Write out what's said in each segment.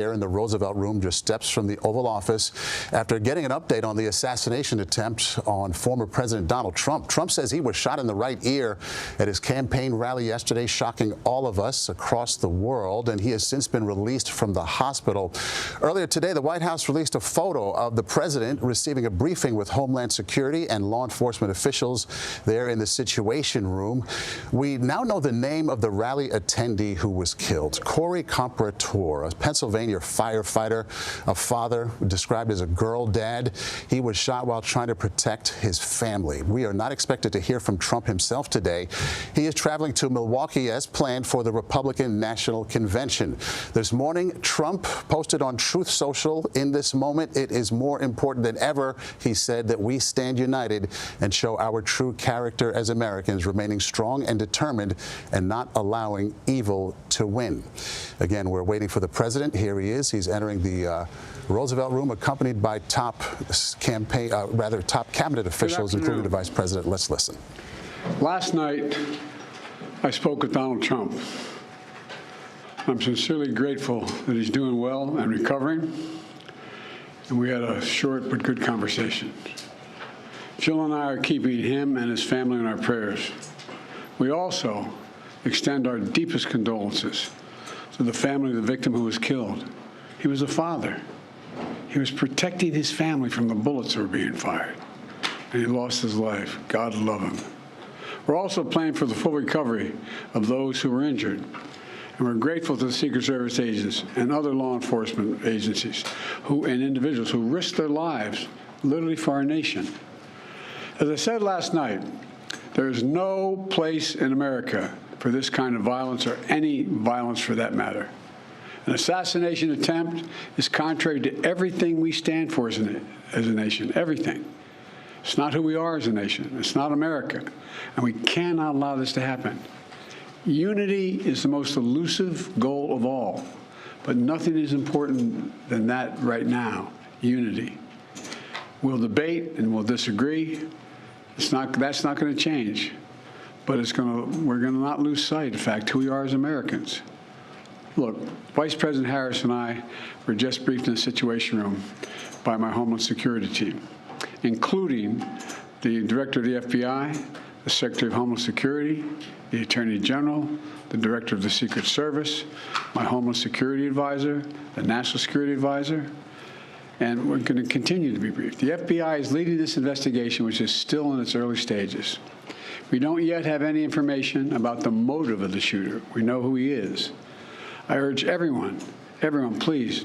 Here in the Roosevelt Room, just steps from the Oval Office after getting an update on the assassination attempt on former President Donald Trump. Trump says he was shot in the right ear at his campaign rally yesterday, shocking all of us across the world, and he has since been released from the hospital. Earlier today, the White House released a photo of the president receiving a briefing with Homeland Security and law enforcement officials there in the Situation Room. We now know the name of the rally attendee who was killed, Corey Comparator, a Pennsylvania firefighter, a father described as a girl dad. He was shot while trying to protect his family. We are not expected to hear from Trump himself today. He is traveling to Milwaukee as planned for the Republican National Convention. This morning, Trump posted on Truth Social, "In this moment, it is more important than ever," he said, "that we stand united and show our true character as Americans, remaining strong and determined and not allowing evil to win." Again, we're waiting for the president. Here he is. He's entering the Roosevelt Room, accompanied by top cabinet officials, including the vice president. Let's listen. Last night, I spoke with Donald Trump. I'm sincerely grateful that he's doing well and recovering, and we had a short but good conversation. Jill and I are keeping him and his family in our prayers. We also extend our deepest condolences to the family of the victim who was killed. He was a father. He was protecting his family from the bullets that were being fired, and he lost his life. God love him. We're also praying for the full recovery of those who were injured, and we're grateful to the Secret Service agents and other law enforcement agencies and individuals who risked their lives literally for our nation. As I said last night, there is no place in America for this kind of violence, or any violence for that matter. An assassination attempt is contrary to everything we stand for as a nation, everything. It's not who we are as a nation. It's not America, and we cannot allow this to happen. Unity is the most elusive goal of all, but nothing is important than that right now, unity. We'll debate and we'll disagree. That's not going to change. But we're going to not lose sight, in fact, who we are as Americans. Look, Vice President Harris and I were just briefed in the Situation Room by my Homeland Security team, including the Director of the FBI, the Secretary of Homeland Security, the Attorney General, the Director of the Secret Service, my Homeland Security Advisor, the National Security Advisor, and we're going to continue to be briefed. The FBI is leading this investigation, which is still in its early stages. We don't yet have any information about the motive of the shooter. We know who he is. I urge everyone, please,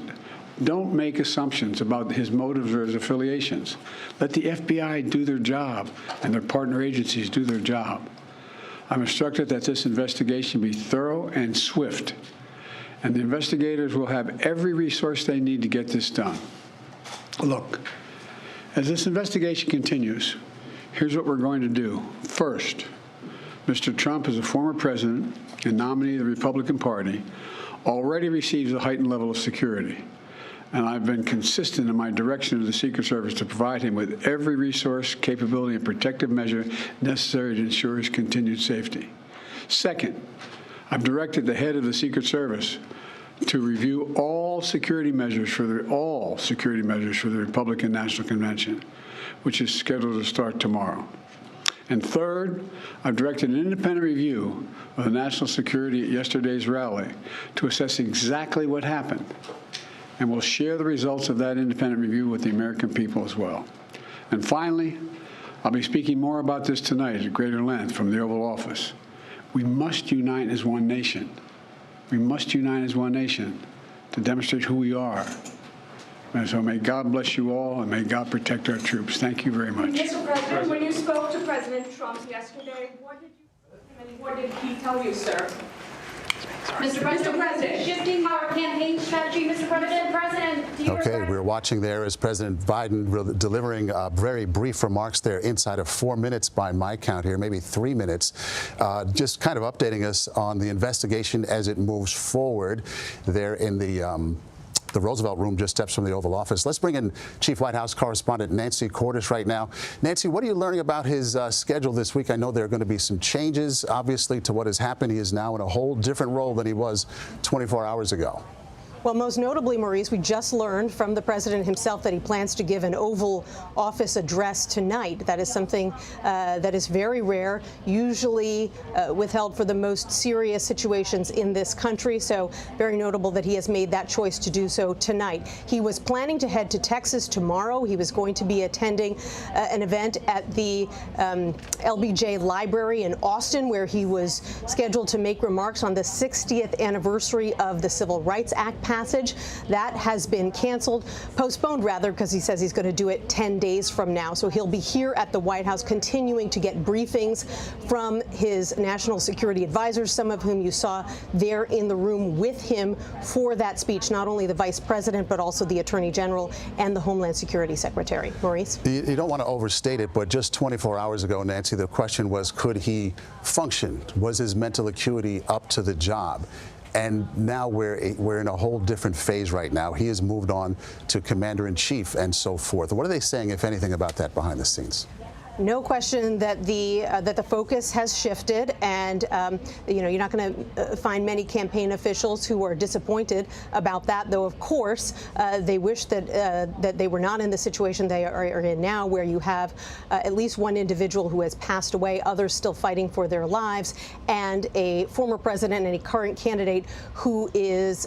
don't make assumptions about his motives or his affiliations. Let the FBI do their job and their partner agencies do their job. I'm instructed that this investigation be thorough and swift, and the investigators will have every resource they need to get this done. Look, as this investigation continues, here's what we're going to do. First, Mr. Trump, as a former president and nominee of the Republican Party, already receives a heightened level of security. And I've been consistent in my direction to the Secret Service to provide him with every resource, capability, and protective measure necessary to ensure his continued safety. Second, I've directed the head of the Secret Service to review all security measures for the Republican National Convention, which is scheduled to start tomorrow. And third, I've directed an independent review of the national security at yesterday's rally to assess exactly what happened. And we'll share the results of that independent review with the American people as well. And finally, I'll be speaking more about this tonight at greater length from the Oval Office. We must unite as one nation. We must unite as one nation to demonstrate who we are. And so may God bless you all, and may God protect our troops. Thank you very much. Mr. President, when you spoke to President Trump yesterday, what did he tell you, sir? Mr. President, shifting our campaign strategy, Mr. President, do you Okay, we're watching there as President Biden delivering very brief remarks there inside of 4 minutes by my count here, maybe 3 minutes, just kind of updating us on the investigation as it moves forward there in the Roosevelt Room, just steps from the Oval Office. Let's bring in Chief White House correspondent Nancy Cordes right now. Nancy, what are you learning about his schedule this week? I know there are going to be some changes, obviously, to what has happened. He is now in a whole different role than he was 24 hours ago. Well, most notably, Maurice, we just learned from the president himself that he plans to give an Oval Office address tonight. That is something that is very rare, usually withheld for the most serious situations in this country. So very notable that he has made that choice to do so tonight. He was planning to head to Texas tomorrow. He was going to be attending an event at the LBJ Library in Austin, where he was scheduled to make remarks on the 60th anniversary of the Civil Rights Act passage. That has been canceled, postponed rather, because he says he's going to do it 10 days from now. So he'll be here at the White House continuing to get briefings from his national security advisors, some of whom you saw there in the room with him for that speech, not only the vice president, but also the attorney general and the Homeland Security Secretary. Maurice? You don't want to overstate it, but just 24 hours ago, Nancy, the question was, could he function? Was his mental acuity up to the job? And now we're in a whole different phase right now. He has moved on to commander-in-chief and so forth. What are they saying, if anything, about that behind the scenes? No question that the focus has shifted, and you're not going to find many campaign officials who are disappointed about that. Though, of course, they wish that they were not in the situation they are in now, where you have at least one individual who has passed away, others still fighting for their lives, and a former president and a current candidate who is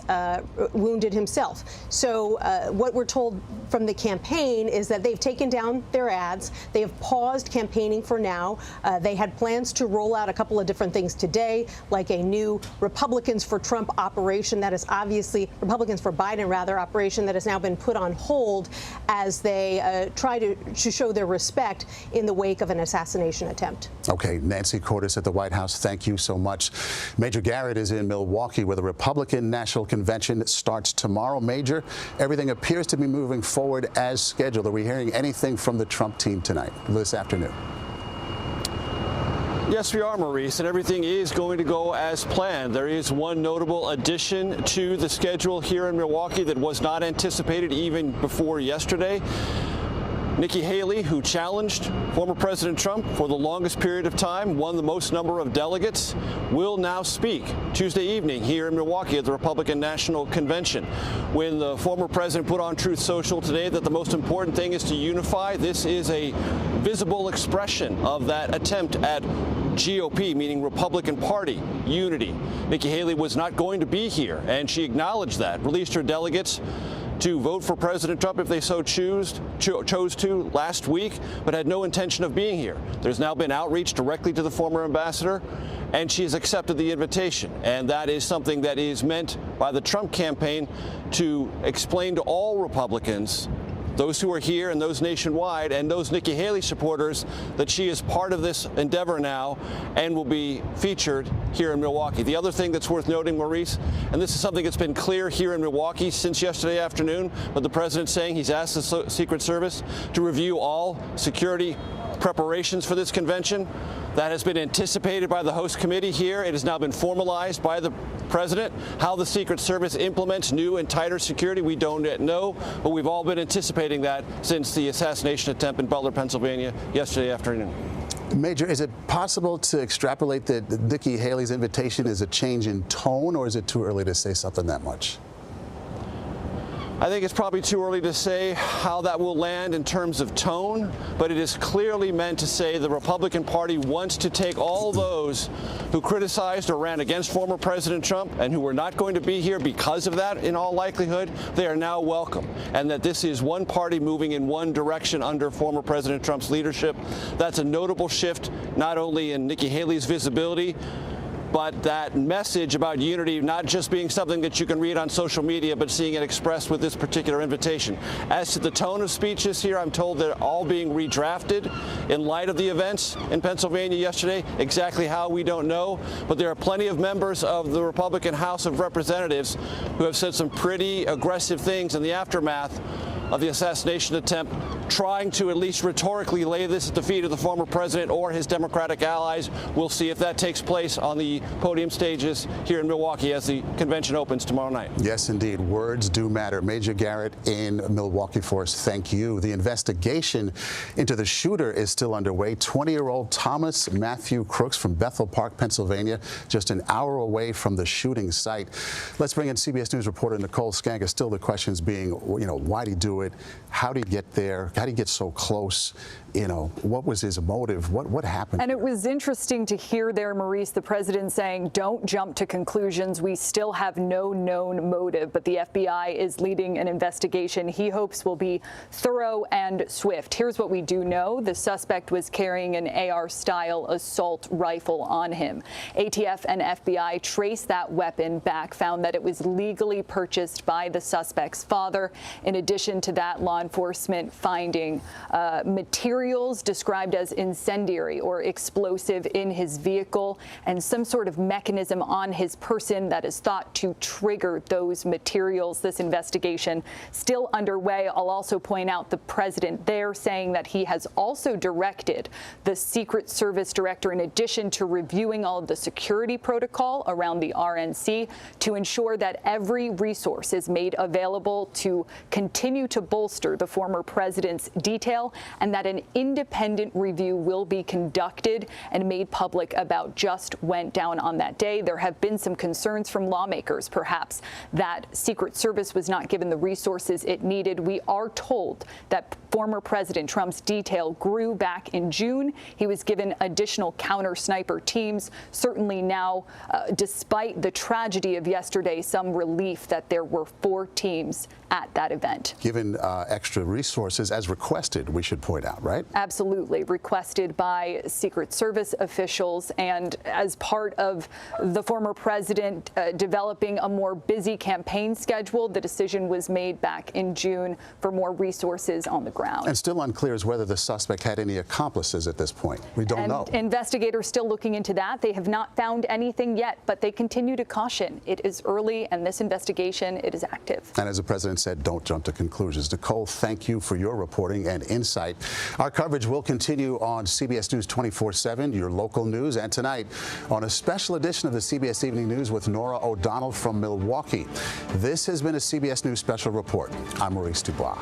wounded himself. So, what we're told from the campaign is that they've taken down their ads. They have paused campaigning for now. They had plans to roll out a couple of different things today, like a new Republicans for Trump operation that is obviously, Republicans for Biden rather, operation that has now been put on hold as they try to show their respect in the wake of an assassination attempt. Okay, Nancy Cordes at the White House, thank you so much. Major Garrett is in Milwaukee, where the Republican National Convention starts tomorrow. Major, everything appears to be moving forward as scheduled. Are we hearing anything from the Trump team tonight, this afternoon? Yes, we are, Maurice, and everything is going to go as planned. There is one notable addition to the schedule here in Milwaukee that was not anticipated even before yesterday. Nikki Haley, who challenged former President Trump for the longest period of time, won the most number of delegates, will now speak Tuesday evening here in Milwaukee at the Republican National Convention. When the former president put on Truth Social today that the most important thing is to unify, this is a visible expression of that attempt at GOP, meaning Republican Party, unity. Nikki Haley was not going to be here, and she acknowledged that, released her delegates to vote for President Trump if they so chose to last week, but had no intention of being here. There's now been outreach directly to the former ambassador, and she has accepted the invitation. And that is something that is meant by the Trump campaign to explain to all Republicans, those who are here and those nationwide, and those Nikki Haley supporters, that she is part of this endeavor now and will be featured here in Milwaukee. The other thing that's worth noting, Maurice, and this is something that's been clear here in Milwaukee since yesterday afternoon, but the president's saying he's asked the Secret Service to review all security preparations for this convention. That has been anticipated by the host committee here. It has now been formalized by the president. How the Secret Service implements new and tighter security, we don't yet know, but we've all been anticipating that since the assassination attempt in Butler, Pennsylvania yesterday afternoon. Major, is it possible to extrapolate that Nikki Haley's invitation is a change in tone, or is it too early to say something that much? I think it's probably too early to say how that will land in terms of tone, but it is clearly meant to say the Republican Party wants to take all those who criticized or ran against former President Trump and who were not going to be here because of that, in all likelihood, they are now welcome. And that this is one party moving in one direction under former President Trump's leadership. That's a notable shift, not only in Nikki Haley's visibility, but that message about unity not just being something that you can read on social media, but seeing it expressed with this particular invitation. As to the tone of speeches here, I'm told they're all being redrafted in light of the events in Pennsylvania yesterday. Exactly how, we don't know, but there are plenty of members of the Republican House of Representatives who have said some pretty aggressive things in the aftermath of the assassination attempt, trying to at least rhetorically lay this at the feet of the former president or his Democratic allies. We'll see if that takes place on the podium stages here in Milwaukee as the convention opens tomorrow night. Yes, indeed. Words do matter. Major Garrett in Milwaukee for us. Thank you. The investigation into the shooter is still underway. 20-year-old Thomas Matthew Crooks from Bethel Park, Pennsylvania, just an hour away from the shooting site. Let's bring in CBS News reporter Nicole Skanga. Still the questions being, why did he do it? How did he get there? How did he get so close? What was his motive? What happened? And it was interesting to hear there, Maurice, the president saying, don't jump to conclusions. We still have no known motive, but the FBI is leading an investigation he hopes will be thorough and swift. Here's what we do know. The suspect was carrying an AR-style assault rifle on him. ATF and FBI traced that weapon back, found that it was legally purchased by the suspect's father. In addition to that, law enforcement finding materials described as incendiary or explosive in his vehicle and some sort of mechanism on his person that is thought to trigger those materials. This investigation still underway. I'll also point out the president there saying that he has also directed the Secret Service director, in addition to reviewing all of the security protocol around the RNC, to ensure that every resource is made available to continue to bolster the former president's detail, and that an independent review will be conducted and made public about just went down on that day. There have been some concerns from lawmakers, perhaps, that Secret Service was not given the resources it needed. We are told that former President Trump's detail grew back in June. He was given additional counter sniper teams. Certainly now, despite the tragedy of yesterday, some relief that there were 4 teams at that event. Given extra resources as requested, we should point out, right? Absolutely. Requested by Secret Service officials, and as part of the former president developing a more busy campaign schedule, the decision was made back in June for more resources on the ground. And still unclear as whether the suspect had any accomplices at this point. We don't know. Investigators still looking into that. They have not found anything yet, but they continue to caution. It is early, and this investigation, it is active. And as the president said, don't jump to conclusions. Nicole, thank you for your reporting and insight. Our coverage will continue on CBS News 24/7, your local news, and tonight on a special edition of the CBS Evening News with Nora O'Donnell from Milwaukee. This has been a CBS News Special Report. I'm Maurice Dubois.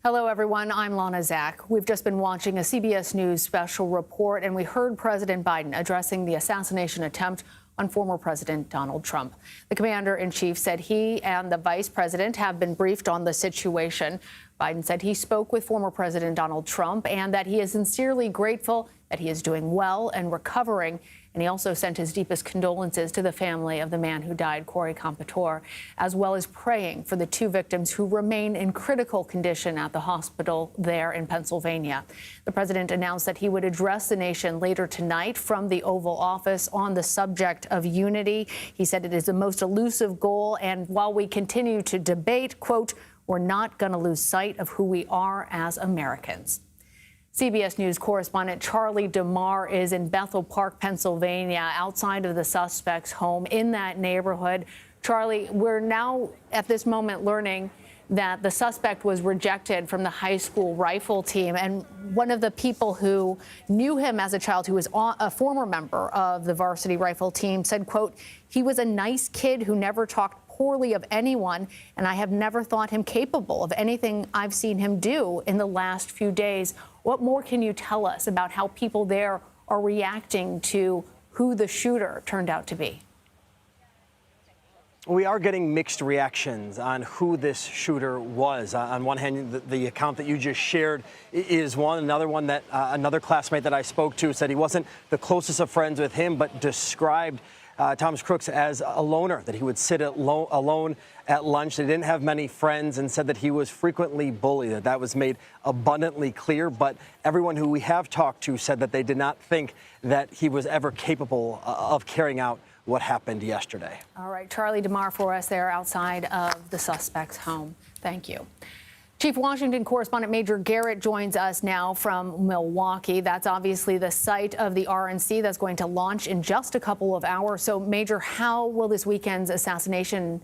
Hello, everyone. I'm Lana Zach. We've just been watching a CBS News special report, and we heard President Biden addressing the assassination attempt on former President Donald Trump. The commander-in-chief said he and the vice president have been briefed on the situation. Biden said he spoke with former President Donald Trump and that he is sincerely grateful that he is doing well and recovering. And he also sent his deepest condolences to the family of the man who died, Corey Compatore, as well as praying for the 2 victims who remain in critical condition at the hospital there in Pennsylvania. The president announced that he would address the nation later tonight from the Oval Office on the subject of unity. He said it is the most elusive goal, and while we continue to debate, quote, we're not going to lose sight of who we are as Americans. CBS News correspondent Charlie DeMar is in Bethel Park, Pennsylvania, outside of the suspect's home in that neighborhood. Charlie, we're now at this moment learning that the suspect was rejected from the high school rifle team. And one of the people who knew him as a child, who was a former member of the varsity rifle team, said, quote, he was a nice kid who never talked poorly of anyone, and I have never thought him capable of anything I've seen him do in the last few days. What more can you tell us about how people there are reacting to who the shooter turned out to be? We are getting mixed reactions on who this shooter was. On one hand, the account that you just shared is one. Another one that another classmate that I spoke to said he wasn't the closest of friends with him, but described Thomas Crooks as a loner, that he would sit alone at lunch. They didn't have many friends, and said that he was frequently bullied. That was made abundantly clear. But everyone who we have talked to said that they did not think that he was ever capable of carrying out what happened yesterday. All right, Charlie DeMar for us there outside of the suspect's home. Thank you. Chief Washington correspondent Major Garrett joins us now from Milwaukee. That's obviously the site of the RNC that's going to launch in just a couple of hours. So, Major, how will this weekend's assassination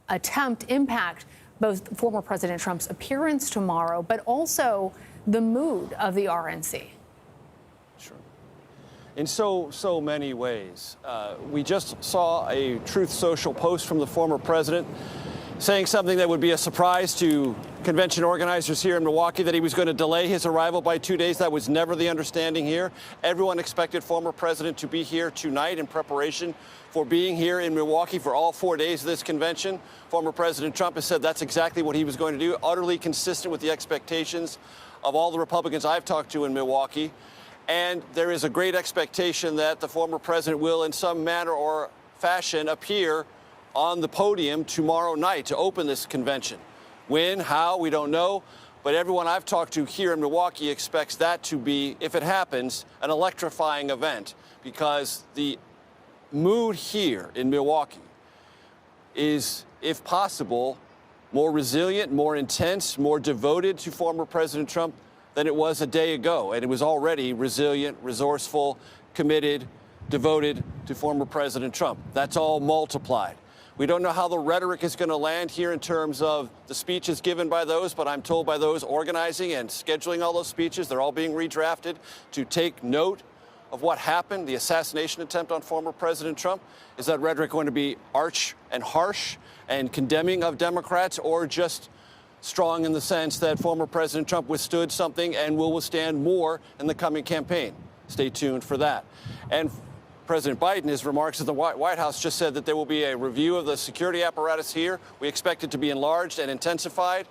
attempt impact both former President Trump's appearance tomorrow, but also the mood of the RNC? Sure. In so many ways. We just saw a Truth Social post from the former president saying something that would be a surprise to convention organizers here in Milwaukee, that he was going to delay his arrival by 2 days. That was never the understanding here. Everyone expected former president to be here tonight in preparation for being here in Milwaukee for all 4 days of this convention. Former President Trump has said that's exactly what he was going to do, utterly consistent with the expectations of all the Republicans I've talked to in Milwaukee. And there is a great expectation that the former president will, in some manner or fashion, appear on the podium tomorrow night to open this convention. When, how, we don't know, but everyone I've talked to here in Milwaukee expects that to be, if it happens, an electrifying event, because the mood here in Milwaukee is, if possible, more resilient, more intense, more devoted to former President Trump than it was a day ago. And it was already resilient, resourceful, committed, devoted to former President Trump. That's all multiplied. We don't know how the rhetoric is going to land here in terms of the speeches given by those, but I'm told by those organizing and scheduling all those speeches, they're all being redrafted to take note of what happened, the assassination attempt on former President Trump. Is that rhetoric going to be arch and harsh and condemning of Democrats, or just strong in the sense that former President Trump withstood something and will withstand more in the coming campaign? Stay tuned for that. And President Biden, his remarks at the White House, just said that there will be a review of the security apparatus here. We expect it to be enlarged and intensified.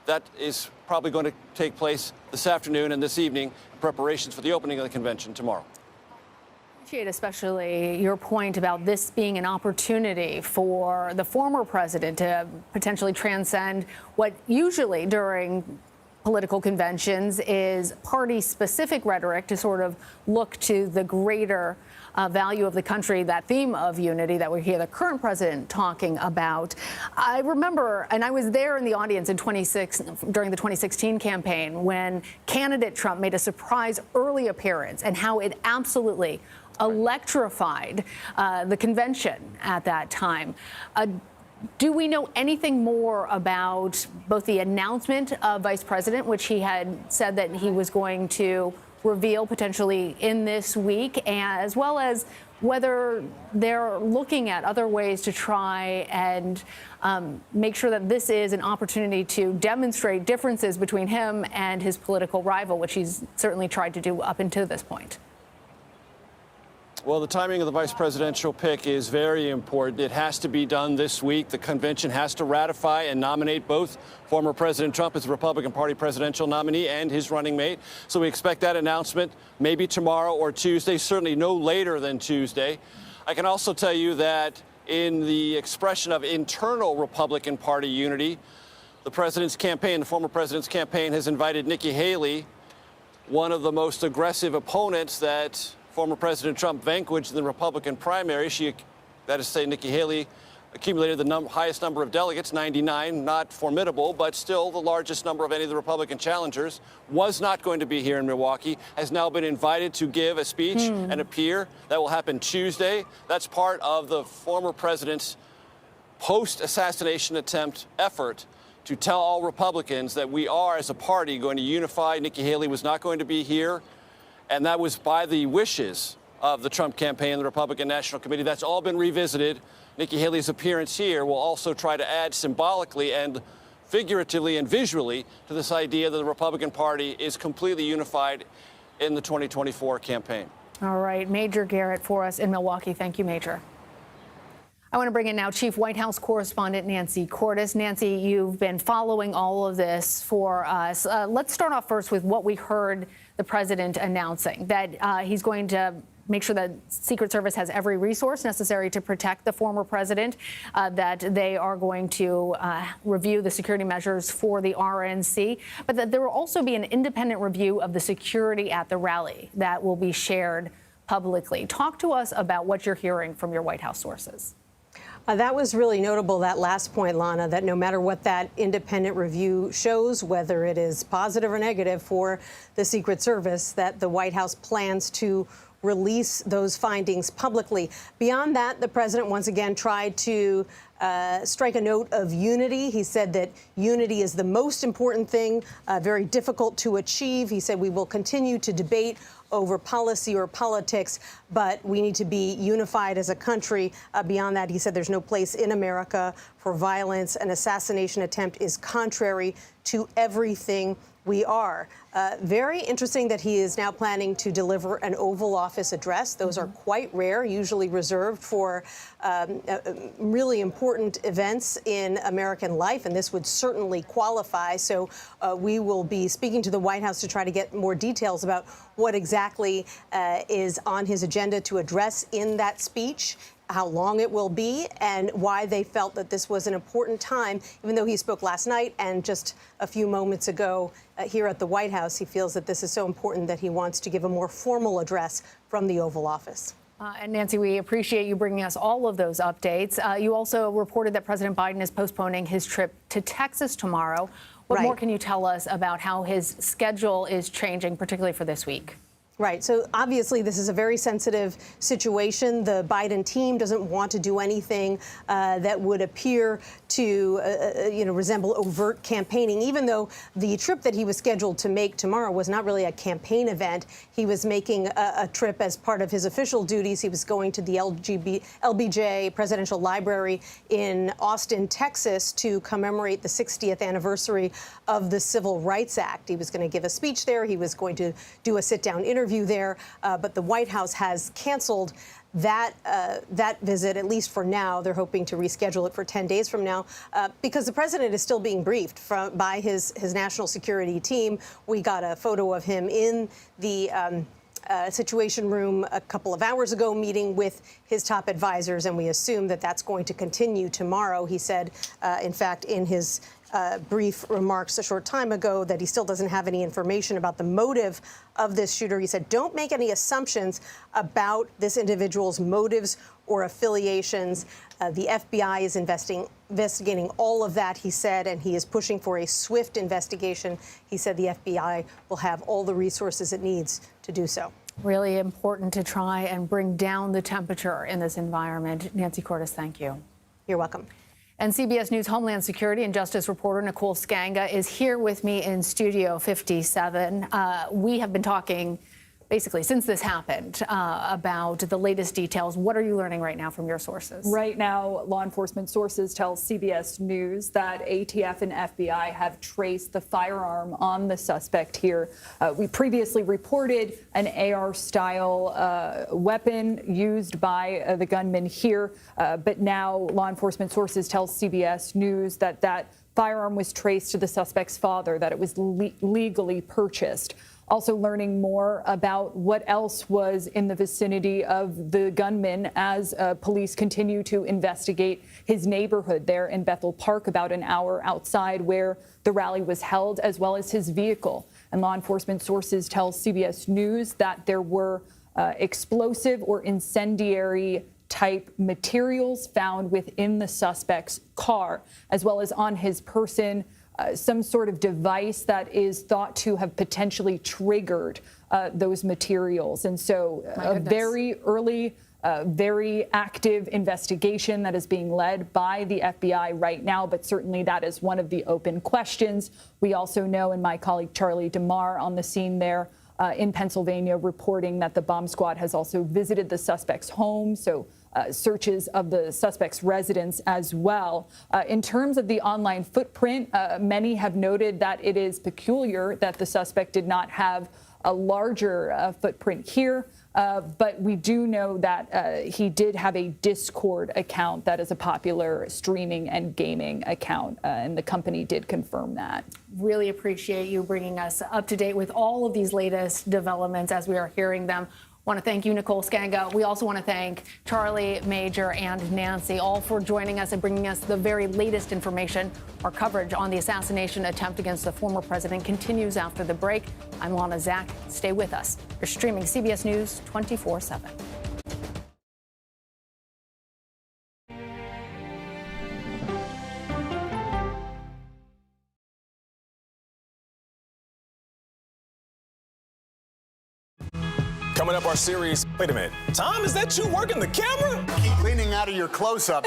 That is probably going to take place this afternoon and this evening in preparations for the opening of the convention tomorrow. I appreciate especially your point about this being an opportunity for the former president to potentially transcend what usually during political conventions is party-specific rhetoric, to sort of look to the greater value of the country, that theme of unity that we hear the current president talking about. I remember, and I was there in the audience in during the 2016 campaign when candidate Trump made a surprise early appearance, and how it absolutely electrified the convention at that time. Do we know anything more about both the announcement of Vice President, which he had said that he was going to reveal potentially in this week, as well as whether they're looking at other ways to try and make sure that this is an opportunity to demonstrate differences between him and his political rival, which he's certainly tried to do up until this point? Well, the timing of the vice presidential pick is very important. It has to be done this week. The convention has to ratify and nominate both former President Trump as the Republican Party presidential nominee and his running mate. So we expect that announcement maybe tomorrow or Tuesday, certainly no later than Tuesday. I can also tell you that in the expression of internal Republican Party unity, the president's campaign, the former president's campaign, has invited Nikki Haley, one of the most aggressive opponents that former President Trump vanquished in the Republican primary. That is to say, Nikki Haley accumulated the highest number of delegates, 99, not formidable, but still the largest number of any of the Republican challengers, was not going to be here in Milwaukee, has now been invited to give a speech and appear. That will happen Tuesday. That's part of the former president's post-assassination attempt effort to tell all Republicans that we are, as a party, going to unify. Nikki Haley was not going to be here. And that was by the wishes of the Trump campaign and the Republican National Committee. That's all been revisited. Nikki Haley's appearance here will also try to add symbolically and figuratively and visually to this idea that the Republican Party is completely unified in the 2024 campaign. All right, Major Garrett for us in Milwaukee. Thank you, Major. I want to bring in now Chief White House correspondent Nancy Cordes. Nancy, you've been following all of this for us. Let's start off first with what we heard the president announcing, that he's going to make sure that Secret Service has every resource necessary to protect the former president, that they are going to review the security measures for the RNC, but that there will also be an independent review of the security at the rally that will be shared publicly. Talk to us about what you're hearing from your White House sources. That was really notable, that last point, Lana, that no matter what that independent review shows, whether it is positive or negative for the Secret Service, that the White House plans to release those findings publicly. Beyond that, the president once again tried to strike a note of unity. He said that unity is the most important thing, very difficult to achieve. He said we will continue to debate over policy or politics, but we need to be unified as a country. Beyond that, he said there's no place in America for violence. An assassination attempt is contrary to everything we are. Very interesting that he is now planning to deliver an Oval Office address. Those are quite rare, usually reserved for really important events in American life, and this would certainly qualify. So we will be speaking to the White House to try to get more details about what exactly is on his agenda to address in that speech, how long it will be, and why they felt that this was an important time. Even though he spoke last night and just a few moments ago here at the White House, he feels that this is so important that he wants to give a more formal address from the Oval Office. And Nancy, we appreciate you bringing us all of those updates. You also reported that President Biden is postponing his trip to Texas tomorrow. What more can you tell us about how his schedule is changing, particularly for this week? Right. So obviously, this is a very sensitive situation. The Biden team doesn't want to do anything that would appear to, resemble overt campaigning, even though the trip that he was scheduled to make tomorrow was not really a campaign event. He was making a trip as part of his official duties. He was going to the LBJ Presidential Library in Austin, Texas, to commemorate the 60th anniversary of the Civil Rights Act. He was going to give a speech there. He was going to do a sit-down interview there, but the White House has canceled that visit, at least for now. They're hoping to reschedule it for 10 days from now because the president is still being briefed by his national security team. We got a photo of him in the Situation Room a couple of hours ago, meeting with his top advisors, and we assume that that's going to continue tomorrow. He said, in fact, in his brief remarks a short time ago, that he still doesn't have any information about the motive of this shooter. He said, don't make any assumptions about this individual's motives or affiliations. The FBI is investigating all of that, he said, and he is pushing for a swift investigation. He said the FBI will have all the resources it needs to do so. Really important to try and bring down the temperature in this environment. Nancy Cordes, thank you. You're welcome. And CBS News Homeland Security and Justice reporter Nicole Skanga is here with me in Studio 57. We have been talking basically since this happened about the latest details. What are you learning right now from your sources? Right now, law enforcement sources tell CBS News that ATF and FBI have traced the firearm on the suspect here. We previously reported an AR-style weapon used by the gunman here, but now law enforcement sources tell CBS News that that firearm was traced to the suspect's father, that it was legally purchased. Also learning more about what else was in the vicinity of the gunman as police continue to investigate his neighborhood there in Bethel Park, about an hour outside where the rally was held, as well as his vehicle. And law enforcement sources tell CBS News that there were explosive or incendiary type materials found within the suspect's car, as well as on his person. Some sort of device that is thought to have potentially triggered those materials. And so a very early, very active investigation that is being led by the FBI right now, but certainly that is one of the open questions. We also know, and my colleague Charlie DeMar on the scene there in Pennsylvania reporting that the bomb squad has also visited the suspect's home. So searches of the suspect's residence as well. In terms of the online footprint, many have noted that it is peculiar that the suspect did not have a larger footprint here. But we do know that he did have a Discord account that is a popular streaming and gaming account, and the company did confirm that. Really appreciate you bringing us up to date with all of these latest developments as we are hearing them. I want to thank you, Nicole Skanga. We also want to thank Charlie, Major, and Nancy, all for joining us and bringing us the very latest information. Our coverage on the assassination attempt against the former president continues after the break. I'm Lana Zach. Stay with us. You're streaming CBS News 24/7. Coming up, our series. Wait a minute. Tom, is that you working the camera? Keep leaning out of your close-up.